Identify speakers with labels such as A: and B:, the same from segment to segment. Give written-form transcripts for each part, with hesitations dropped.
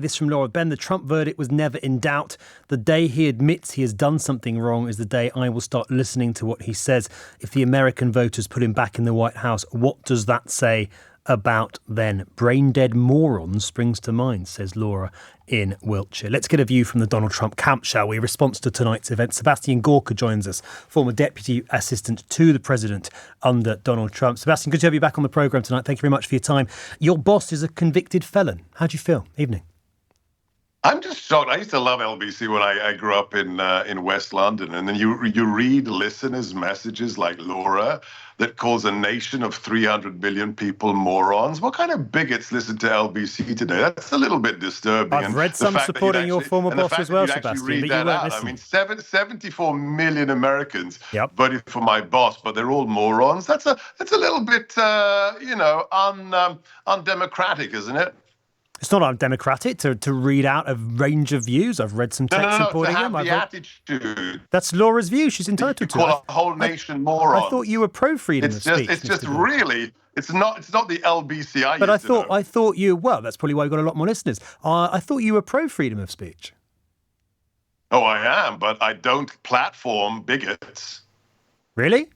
A: This from Laura. Ben, the Trump verdict was never in doubt. The day he admits he has done something wrong is the day I will start listening to what he says. If the American voters put him back in the White House, what does that say about then? Brain-dead morons springs to mind, says Laura in Wiltshire. Let's get a view from the Donald Trump camp, shall we? Response to tonight's event. Sebastian Gorka joins us, former Deputy Assistant to the President under Donald Trump. Sebastian, good to have you back on the programme tonight. Thank you very much for your time. Your boss is a convicted felon. How do you feel? Evening.
B: I'm just shocked. I used to love LBC when I grew up in West London, and then you read listeners' messages like Laura that calls a nation of 300 million people morons. What kind of bigots listen to LBC today? That's a little bit disturbing.
A: I've read some supporting your former boss as well, Sebastian, but you weren't listening.
B: I mean, 74 million Americans
A: Yep.
B: voted for my boss, but they're all morons. That's a little bit, undemocratic, isn't it?
A: It's not undemocratic to read out a range of views. I've read some text supporting him.
B: The attitude.
A: That's Laura's view. She's entitled to
B: call a whole nation morons.
A: I thought you were pro freedom of speech.
B: It's just really. It's not the LBC I used to know.
A: I thought you. Well, that's probably why you got a lot more listeners. I thought you were pro freedom of speech.
B: Oh, I am, but I don't platform bigots.
A: Really?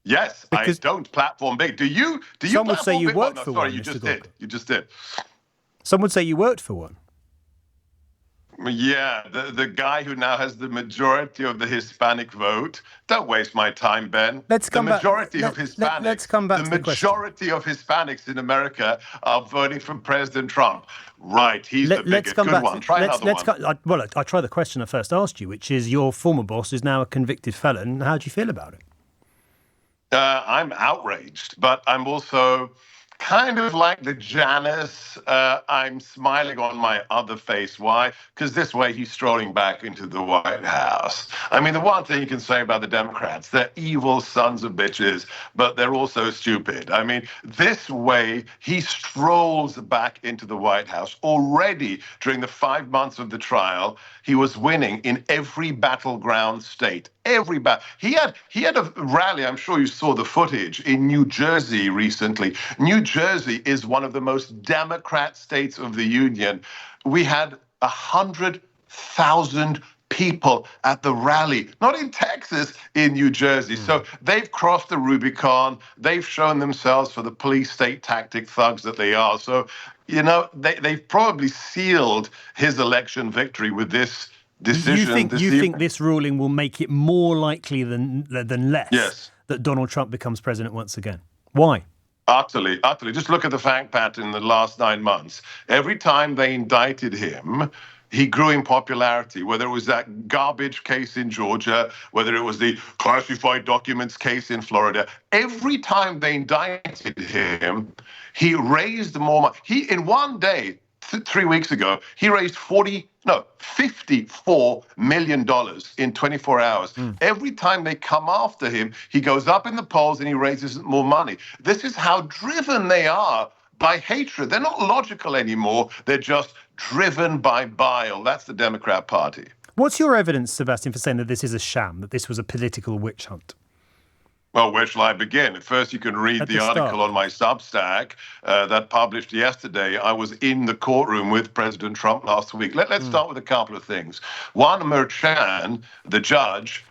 B: Yes, because I don't platform big. Do you?
A: Some would say you worked for one.
B: Sorry, you just did.
A: Some would say you worked for one.
B: Yeah, the guy who now has the majority of the Hispanic vote. Don't waste my time, Ben.
A: Let's come back.
B: Let's come back. The majority of Hispanics in America are voting for President Trump. Right, he's the biggest. Good one. Try another one.
A: I try the question I first asked you, which is your former boss is now a convicted felon. How do you feel about it?
B: I'm outraged, but I'm also kind of like the Janus. I'm smiling on my other face. Why? Because this way he's strolling back into the White House. I mean, the one thing you can say about the Democrats, they're evil sons of bitches, but they're also stupid. I mean, this way he strolls back into the White House. Already during the 5 months of the trial, he was winning in every battleground state. He had a rally. I'm sure you saw the footage in New Jersey recently. New Jersey is one of the most Democrat states of the union. We had 100,000 people at the rally, not in Texas, in New Jersey. So they've crossed the Rubicon. They've shown themselves for the police state tactic thugs that they are. So, they've probably sealed his election victory with this decision.
A: You think this ruling will make it more likely than less that Donald Trump becomes president once again? Why?
B: Utterly. Just look at the fact pattern in the last 9 months. Every time they indicted him, he grew in popularity, whether it was that garbage case in Georgia, whether it was the classified documents case in Florida. Every time they indicted him, he raised more money. In one day, 3 weeks ago, he raised $54 million in 24 hours. Every time they come after him, he goes up in the polls and he raises more money. This is how driven they are by hatred. They're not logical anymore. They're just driven by bile. That's the Democrat Party.
A: What's your evidence, Sebastian, for saying that this is a sham, that this was a political witch hunt?
B: Well, where shall I begin? First, you can read the article on my Substack that published yesterday. I was in the courtroom with President Trump last week. Let's start with a couple of things. One, Merchan, the judge,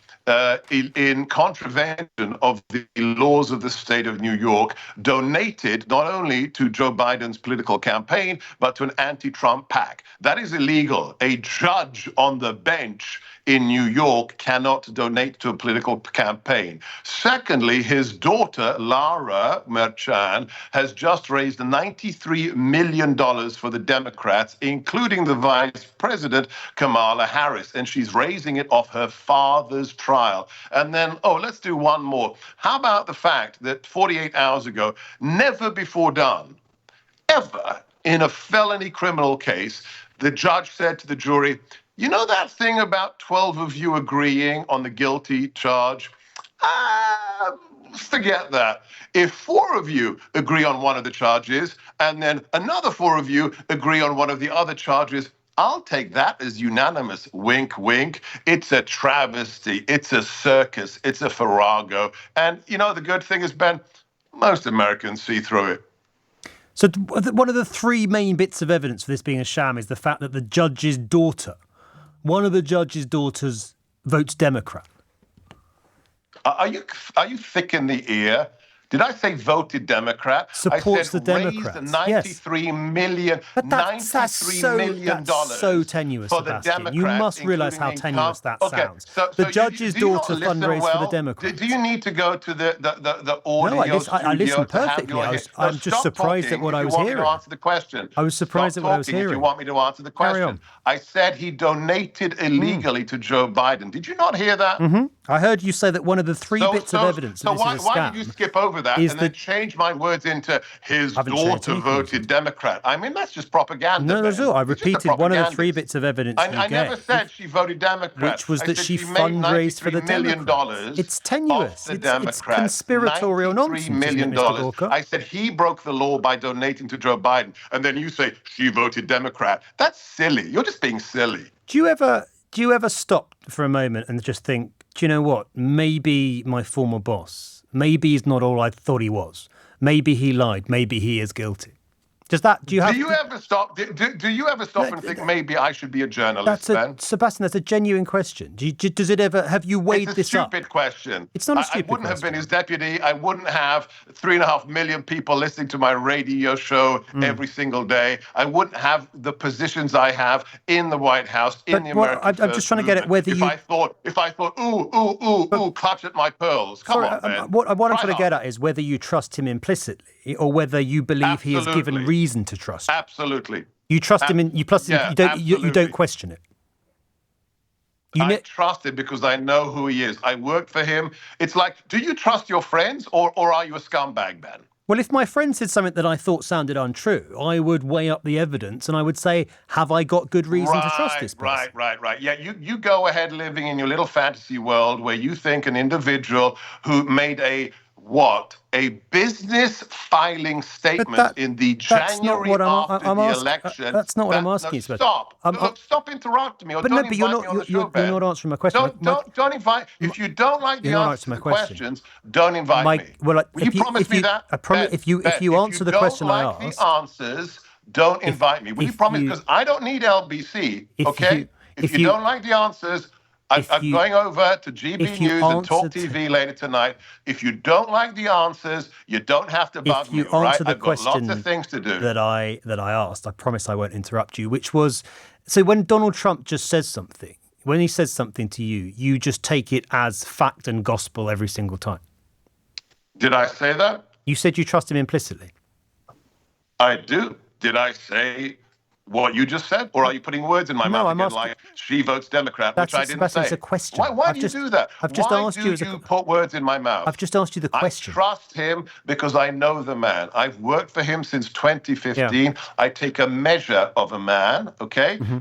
B: in contravention of the laws of the state of New York, donated not only to Joe Biden's political campaign, but to an anti-Trump PAC. That is illegal. A judge on the bench in New York cannot donate to a political campaign. Secondly, his daughter, Lara Merchan, has just raised $93 million for the Democrats, including the vice president, Kamala Harris, and she's raising it off her father's trial. And then, let's do one more. How about the fact that 48 hours ago, never before done, ever in a felony criminal case, the judge said to the jury, you know that thing about 12 of you agreeing on the guilty charge? Forget that. If 4 of you agree on one of the charges, and then another 4 of you agree on one of the other charges, I'll take that as unanimous. Wink, wink. It's a travesty. It's a circus. It's a farrago. And, the good thing is, Ben, most Americans see through it.
A: So one of the three main bits of evidence for this being a sham is the fact that one of the judge's daughters votes Democrat.
B: Are you thick in the ear? Did I say voted Democrat?
A: Supports the Democrats.
B: Raised $93 million.
A: But that's so tenuous,
B: for the
A: Sebastian.
B: Democrats.
A: You must realise how tenuous that sounds. The judge's daughter fundraised for the Democrats.
B: Do you need to go to the audio
A: studio? I listened perfectly. I'm just surprised at what I was hearing.
B: To answer the question.
A: I was surprised at what I was hearing.
B: If you want me to answer the question. I said he donated illegally to Joe Biden. Did you not hear that?
A: Mm-hmm. I heard you say that one of the three bits of evidence that this is a scam.
B: Why did you skip over that and then change my words into his daughter voted Democrat? I mean, that's just propaganda.
A: No, that's all. I repeated one of the three bits of evidence
B: I never said she voted Democrat.
A: Which was that she fundraised for the Democrats. It's tenuous. It's conspiratorial nonsense, isn't it, Mr. Walker?
B: I said he broke the law by donating to Joe Biden. And then you say she voted Democrat. That's silly. You're just being silly.
A: Do you ever stop for a moment and just think, do you know what? Maybe my former boss, maybe he's not all I thought he was. Maybe he lied. Maybe he is guilty. Do you ever stop
B: and think maybe I should be a journalist, Ben?
A: Sebastian, that's a genuine question. Does it ever, have you weighed this up?
B: It's a stupid question.
A: It's not a stupid question.
B: I wouldn't have been his deputy. I wouldn't have 3.5 million people listening to my radio show every single day. I wouldn't have the positions I have in the White House, in the American
A: I'm just trying to get at whether
B: if I thought, ooh, clutch at my pearls. Come on, Ben.
A: What I'm trying to get at is whether you trust him implicitly or whether you believe he has given reason to trust.
B: Absolutely.
A: You trust him you don't question it.
B: I trust him because I know who he is. I worked for him. It's like, do you trust your friends or are you a scumbag, Ben?
A: Well, if my friend said something that I thought sounded untrue, I would weigh up the evidence and I would say, have I got good reason to trust this person?
B: Right. Yeah, you go ahead living in your little fantasy world where you think an individual who made a business filing statement in the January after the election.
A: That's not what I'm asking you.
B: Stop. Stop interrupting me.
A: You're not answering my question.
B: Don't invite. If you don't like the answer to the questions, don't invite me.
A: Will
B: you promise me that?
A: I promise. If you answer the question I asked,
B: the answers, don't invite me. Will you promise? Because I don't need LBC. Okay. If you don't like the answers. I'm going over to GB News and Talk TV later tonight. If you don't like the answers, you don't have to bug me, right? I've got lots of things to do.
A: That I asked, I promise I won't interrupt you, which was, so when Donald Trump just says something, when he says something to you, you just take it as fact and gospel every single time.
B: Did I say that?
A: You said you trust him implicitly.
B: I do. Did I say what you just said, or are you putting words in my mouth again, like she votes Democrat, which I didn't say?
A: That's a question.
B: Why do you do that?
A: I've just asked you.
B: Why do you put words in my mouth?
A: I've just asked you the question.
B: I trust him because I know the man. I've worked for him since 2015. Yeah. I take a measure of a man,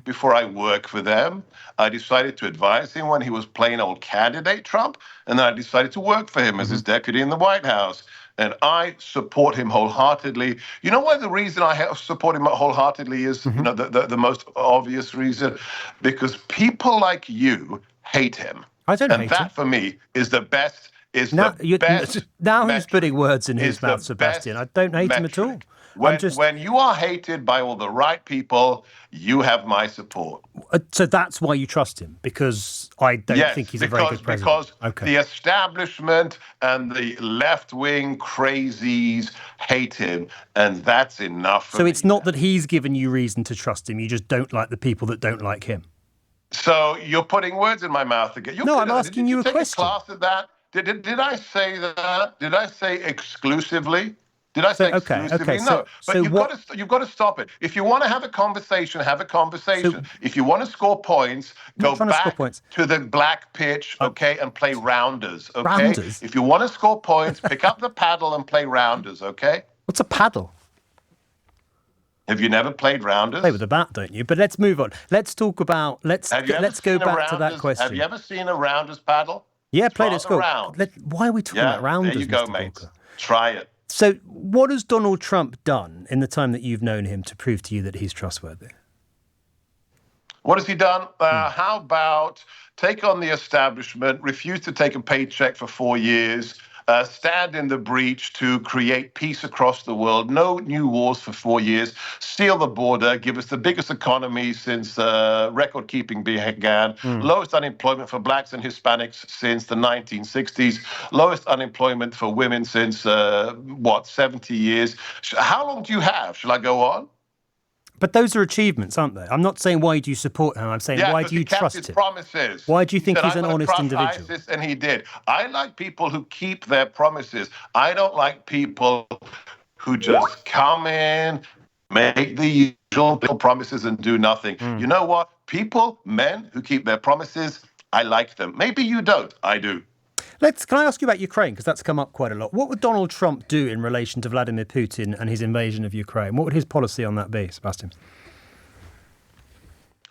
B: before I work for them. I decided to advise him when he was plain old candidate Trump, and then I decided to work for him as his deputy in the White House. And I support him wholeheartedly. You know why the reason I support him wholeheartely is, the most obvious reason? Because people like you hate him.
A: I don't hate him.
B: And that, for me, is the best,
A: Now who's putting words in his mouth, Sebastian? I don't hate him at all.
B: When you are hated by all the right people, you have my support.
A: So that's why you trust him, because I don't think he's a very good president.
B: Because the establishment and the left-wing crazies hate him, and that's enough for me.
A: So it's not that he's given you reason to trust him. You just don't like the people that don't like him.
B: So you're putting words in my mouth again.
A: I'm asking you a question.
B: Did you take a class of that? Did I say that? Did I say exclusively? Did I say exclusively? No. But you've got to stop it. If you want to have a conversation, have a conversation. So, if you want to score points, go back to the black pitch, and play rounders,
A: Rounders?
B: If you want to score points, pick up the paddle and play rounders, okay?
A: What's a paddle?
B: Have you never played rounders?
A: Play with a bat, don't you? But let's move on. Let's talk about, let's go back to that question.
B: Have you ever seen a rounders paddle?
A: Yeah, played at school. Why are we talking about rounders,
B: there you go,
A: Mr.
B: mate.
A: Walker?
B: Try it.
A: So what has Donald Trump done in the time that you've known him to prove to you that he's trustworthy?
B: What has he done? How about take on the establishment, refuse to take a paycheck for 4 years, stand in the breach to create peace across the world, no new wars for 4 years, seal the border, give us the biggest economy since record-keeping began, lowest unemployment for blacks and Hispanics since the 1960s, lowest unemployment for women since, 70 years. How long do you have? Shall I go on?
A: But those are achievements, aren't they? I'm not saying why do you support him. I'm saying why do you trust him?
B: Promises.
A: Why do you think he's an honest individual?
B: ISIS, and he did. I like people who keep their promises. I don't like people who just come in, make the usual promises and do nothing. You know what? People, men who keep their promises, I like them. Maybe you don't. I do.
A: Can I ask you about Ukraine? Because that's come up quite a lot. What would Donald Trump do in relation to Vladimir Putin and his invasion of Ukraine? What would his policy on that be, Sebastian?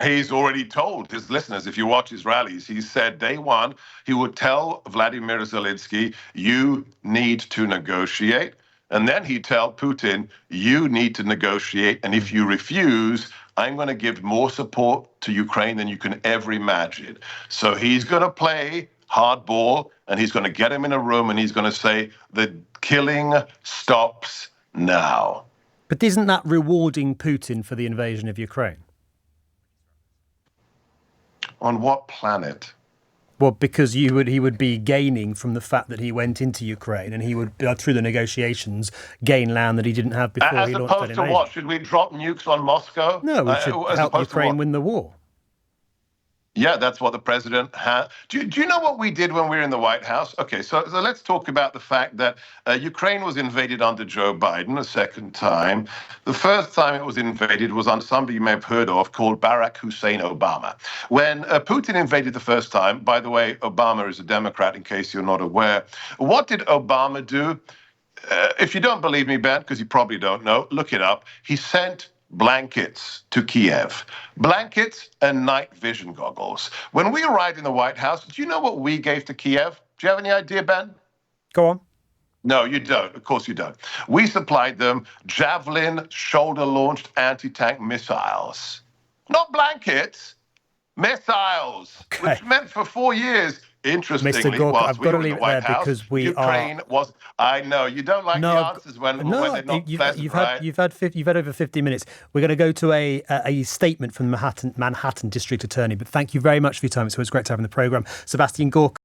B: He's already told his listeners, if you watch his rallies, he said day one, he would tell Vladimir Zelensky, you need to negotiate. And then he'd tell Putin, you need to negotiate. And if you refuse, I'm going to give more support to Ukraine than you can ever imagine. So he's going to play hardball, and he's going to get him in a room, and he's going to say, the killing stops now.
A: But isn't that rewarding Putin for the invasion of Ukraine?
B: On what planet?
A: Well, because he would be gaining from the fact that he went into Ukraine, and he would, through the negotiations, gain land that he didn't have before he launched that invasion.
B: As opposed to what? Should we drop nukes on Moscow?
A: No, we should help Ukraine win the war.
B: Yeah, that's what the president had. Do you know what we did when we were in the White House? Okay, so let's talk about the fact that Ukraine was invaded under Joe Biden a second time. The first time it was invaded was on somebody you may have heard of called Barack Hussein Obama. When Putin invaded the first time, by the way, Obama is a Democrat, in case you're not aware. What did Obama do? If you don't believe me, Ben, because you probably don't know, look it up. He sent blankets to Kiev, blankets and night vision goggles. When we arrived in the White House, do you know what we gave to Kiev? Do you have any idea, Ben?
A: Go on.
B: No, you don't. Of course you don't. We supplied them Javelin shoulder-launched anti-tank missiles. Not blankets, missiles, which meant for 4 years, interestingly,
A: Mr. Gorka, I've got to leave it there because
B: Ukraine was. I know you don't like the answers when they're not pleasant, right?
A: You've had over 50 minutes. We're going to go to a statement from the Manhattan District Attorney. But thank you very much for your time. It's always great to have in the programme, Sebastian Gorka.